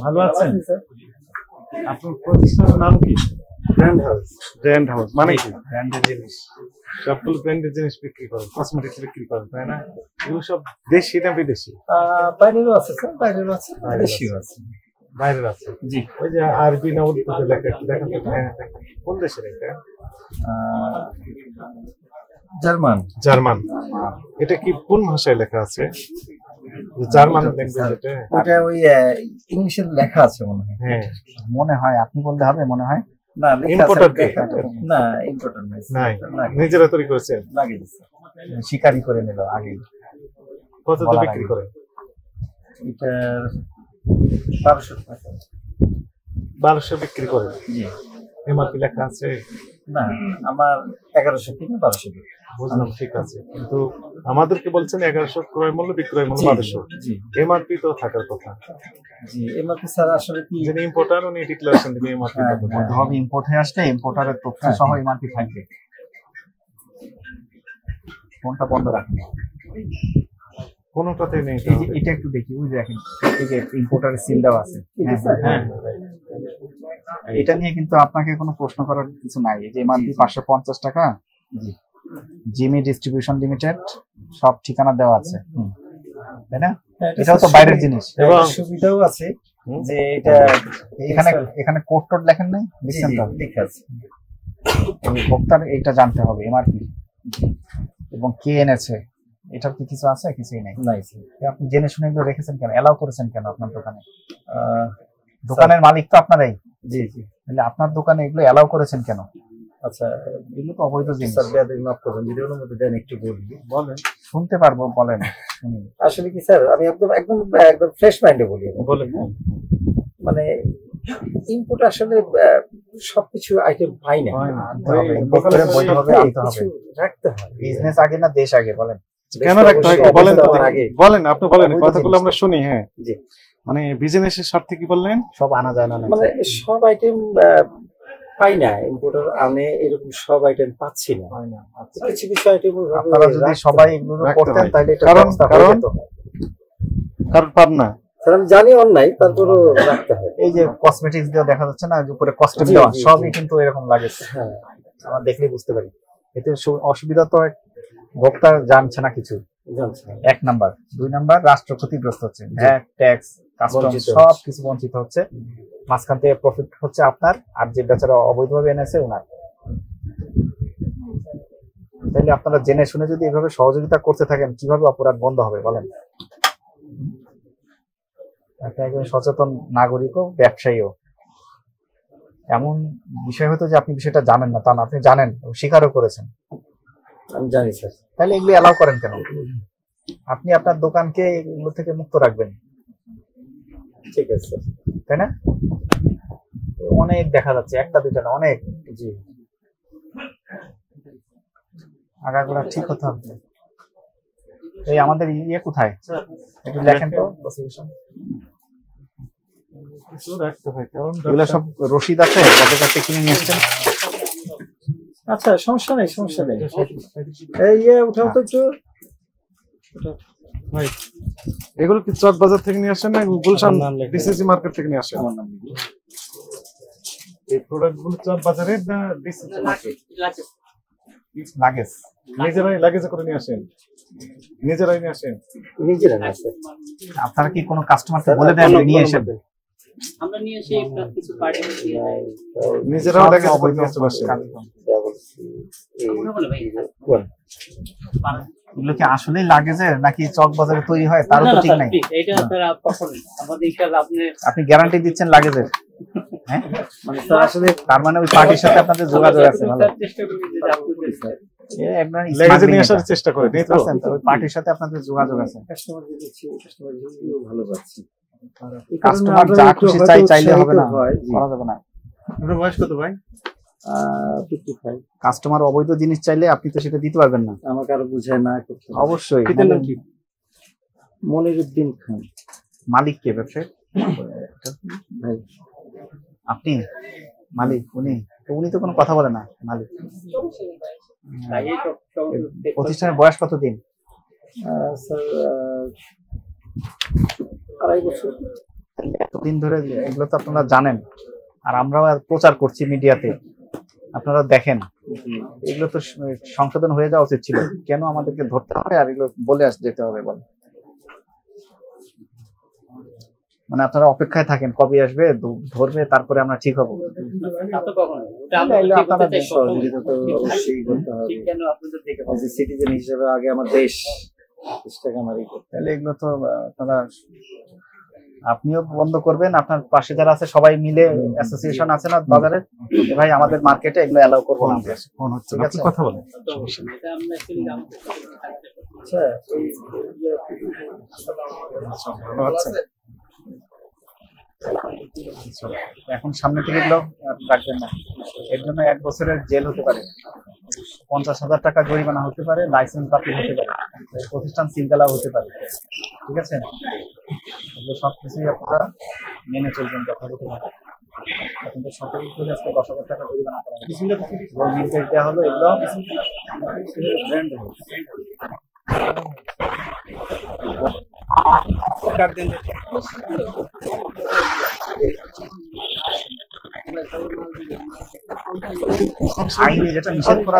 ভালো আছেন? আপনার প্রতিষ্ঠানের নাম কি? Brand house. ব্র্যান্ড হাউস মানে কি? ব্র্যান্ডের জিনিস, সবগুলো ব্র্যান্ডের জিনিস বিক্রি করেন, কসমেটিক্স বিক্রি করেন, তাই না? এগুলো সব দেশি না বিদেশি? বাইরেরও আছে স্যার, বাইরেরও আছে, দেশিও আছে। বাইরের আছে জি। ওই যে আরবি না উর্দুতে লেখা, দেখেন তো কোন দেশের এটা? জার্মান। জার্মান। এটা কি কোন ভাষায় লেখা আছে? জার্মান ল্যাঙ্গুয়েজ এটা? ওটা ওই ইংলিশে লেখা আছে মনে হয়। হ্যাঁ মনে হয়, আপনি বলতে হবে মনে হয়। না ইম্পোর্টার না, ইম্পোর্টার নাই, নিজেরা তৈরি করেছেন? লাগিয়ে দিচ্ছে, শিকারি করে নিল আগে। কত দিয়ে বিক্রি করে? এটা 1200 টাকা। 1200 বিক্রি করে? জি। এমআরপি লেখা আছে? না, আমার 1100 থেকে 1200। বুঝলাম, ঠিক আছে, কিন্তু আমাদেরকে বলছেন 1100 ক্রয় মূল্য, বিক্রয় মূল্য 1200। জি। এমআরপি তো থাকার কথা। জি, এমআরপি স্যার আসলে কি, যিনি ইম্পোর্টার উনি ডিক্লারেশন দিবেন এমআরপি কত হবে। ইম্পোর্ট হয়ে আসলে ইম্পোর্টারের তথ্য সহ এমআরপি থাকবে। ফোনটা বন্ধ রাখুন, কোনোটাতে নেই। এটা একটু দেখি, ওই দেখেন এই যে ইম্পোর্টারের সিল দেওয়া আছে। হ্যাঁ, এটা নিয়ে কিন্তু আপনাকে কোনো প্রশ্ন করার কিছু নাই। এই যে এমআরপি 550 টাকা। জি, জিমি ডিস্ট্রিবিউশন লিমিটেড, সব ঠিকানা দেওয়া আছে, তাই না? এটাও তো বাইরের জিনিস। এবং সুবিধাও আছে যে এটা এখানে কোড টোড লেখেন নাই, লিখছেন তো? লেখা আছে। ভোক্তার এইটা জানতে হবে এমআরপি এবং কে এনেছে, এটার কি কিছু আছে? কিছুই নাই। আপনি জেনে শুনে এগুলো রেখেছেন কেন? এলাও করেছেন কেন আপনার দোকানে? দোকানের মালিক তো আপনারাই। জি জি। তাহলে আপনার দোকানে এগুলো এলাও করেছেন কেন? আচ্ছা, এগুলো তো অবৈধ জিনিস। মাফ করবেন, ভিডিওর মধ্যে দেন, একটু বলবি, বলেন, শুনতে পারবো, বলেন। আসলে কি স্যার, আমি একদম একদম একদম ফ্রেশ মাইন্ডে বলি। বলেন। মানে ইনপুট আসলে সবকিছু আইটেম পাই না, রাখতে হয়। বিজনেস আগে না দেশ আগে? বলেন কেন রাখতে হয়, বলেন তো, বলেন আপনি, বলেন, কথাগুলো আমরা শুনি। হ্যাঁ জি, মানে বিজনেসের স্বার্থে কি বললেন? সব আনা যায় না, মানে সব আইটেম পাই না, ইম্পোর্টার আনে, এরকম সব আইটেম পাচ্ছি না। কিছু কিছু আইটেম আপনারা যদি সবাই এগুলো করতেন তাহলে এটা কারণ পান না। আমি জানি অন্যায়, তারপরও রাখতে হয়। এই যে কসমেটিক্স দিয়ে দেখা যাচ্ছে না, উপরে কস্টিউম দেওয়া, সবই কিন্তু এরকম লাগে। হ্যাঁ, আমরা দেখলেই বুঝতে পারি। এতে অসুবিধা তো ভোক্তা জানছে না কিছু, এক নাম্বার। 2 নাম্বার, রাষ্ট্র ক্ষতিগ্রস্ত হচ্ছে, ভ্যাট, ট্যাক্স, কাস্টম সব কিছু বঞ্চিত হচ্ছে। মাঝখান থেকে প্রফিট হচ্ছে আপনার, আর যে বেচারা অবৈধভাবে এনেছে ওনার। তাহলে আপনারা জেনে শুনে যদি এভাবে সহযোগিতা করতে থাকেন, কিভাবে অপরাধ বন্ধ হবে বলেন? একটা একজন সচেতন নাগরিকও ব্যবসায়ীও। এমন বিষয় হতো যে আপনি বিষয়টা জানেন না তা না, আপনি জানেন, স্বীকারও করেছেন। আমি জানি স্যার। তাহলে এগুলো অ্যালাউ করেন কেন? আপনি আপনার দোকানকে এগুলো থেকে মুক্ত রাখবেন, ঠিক আছে, তাই না? অনেক দেখা যাচ্ছে, একটা দুইটা না, অনেক। জি, আগাগুলা ঠিক হতে হবে। এই আমাদের ইয়ে কোথায় একটু লেখেন তো, এগুলো সব রশিদ আছে, কত কাছে কিনে নিয়ে আসছেন? আচ্ছা, সমস্যা নেই, সমস্যা নেই। এই উঠাও তো একটু। এগুলো কি চক বাজার থেকে নিয়ে আসেন না গুলশান ডিসিসি মার্কেট থেকে নিয়ে আসেন? আমার নাম এই প্রোডাক্টগুলো চক বাজারে না ডিসিসি মার্কেট? লাগেজ নিজেরাই লাগেজে করে নিয়ে আসেন? নিজেরাই নিয়ে আসেন? নিজেরা নিয়ে আসেন। আপনারা কি কোনো কাস্টমারকে বলে দেন নিয়ে আসেন? আমরা নিয়ে এসে কিছু পার্টি নিজেরাও লাগেজ করে নিয়ে আসতে পারছেন? এগুলো কি আসলেই লাগেজের নাকি চক বাজারে তৈরি হয় তারও তো ঠিক নাই। এটা আপনারা কখনোই আমাদের ইনশাআল্লাহ আপনি গ্যারান্টি দিচ্ছেন লাগেজের? হ্যাঁ, মানে আসলে তার মানে ওই পার্টির সাথে আপনাদের যোগাযোগ আছে। ভালো, চেষ্টা করি যে আপনাদের লাগেজ নিয়ে আসার চেষ্টা করেন, এই তো ওই পার্টির সাথে আপনাদের যোগাযোগ আছে। কাস্টমার দিচ্ছি, কাস্টমার ভালো পাচ্ছি। কাস্টমার যা খুশি চাইলে হবে না, করা যাবে না। আপনার বয়স কত ভাই? 55 কাস্টমার অবৈধ জিনিস চাইলে আপনি তো সেটা দিতে পারবেন না। আমাকে আরো বুঝায় না করতে হবে। অবশ্যই। পিতার নাম কি? মনিরউদ্দিন খান। মালিক কে ব্যবসায়ী? ভাই আপনি মালিক? উনি তো কোনো কথা বলে না। মালিক প্রতিষ্ঠানের বয়স কতদিন? স্যার 2.5 বছর। এতদিন ধরে এগুলো তো আপনারা জানেন, আর আমরাও প্রচার করছি মিডিয়াতে, আপনারা দেখেন। এগুলো তো সংশোধন হয়ে যাওয়া উচিত ছিল, কেন আমাদেরকে ধরতে হবে আর এগুলো বলে যেতে হবে? বল, মানে আপনারা অপেক্ষায় থাকেন কবে আসবে, ধরবে, তারপরে আমরা ঠিক হবো। আপনাদের সহযোগিতা তো অবশ্যই করতে হবে। কেন আপনাদের থেকে সিটিজেন হিসেবে আগে আমার দেশ আমারই করতে। তাহলে এগুলো তো আপনারা, আপনিও বন্ধ করবেন, আপনার পাশে যারা আছে সবাই মিলে, অ্যাসোসিয়েশন আছে না বাজারে, ভাই আমাদের মার্কেটে এগুলো অ্যালাউ করবো না। ফোন হচ্ছে, ঠিক আছে, আপনি কথা বলেন। ভালো আছেন? এখন সামনে থেকে এগুলো রাখবেন না, এর জন্য 1 বছরের জেল হতে পারে, 50,000 টাকা জরিমানা হতে পারে, লাইসেন্স বাতিল হতে পারে, প্রতিষ্ঠান সিলগালাও হতে পারে। ঠিক আছে, এগুলো সবকিছুই আপনারা মেনে চলবেন যথাযথভাবে। আপনাদের সরকারি করে আজকে 10,000 টাকা জরিমানা করা হয়েছে, নির্দেশ দেওয়া হলো। এগুলো ব্র্যান্ড আইনে যেটা নিষেধ করা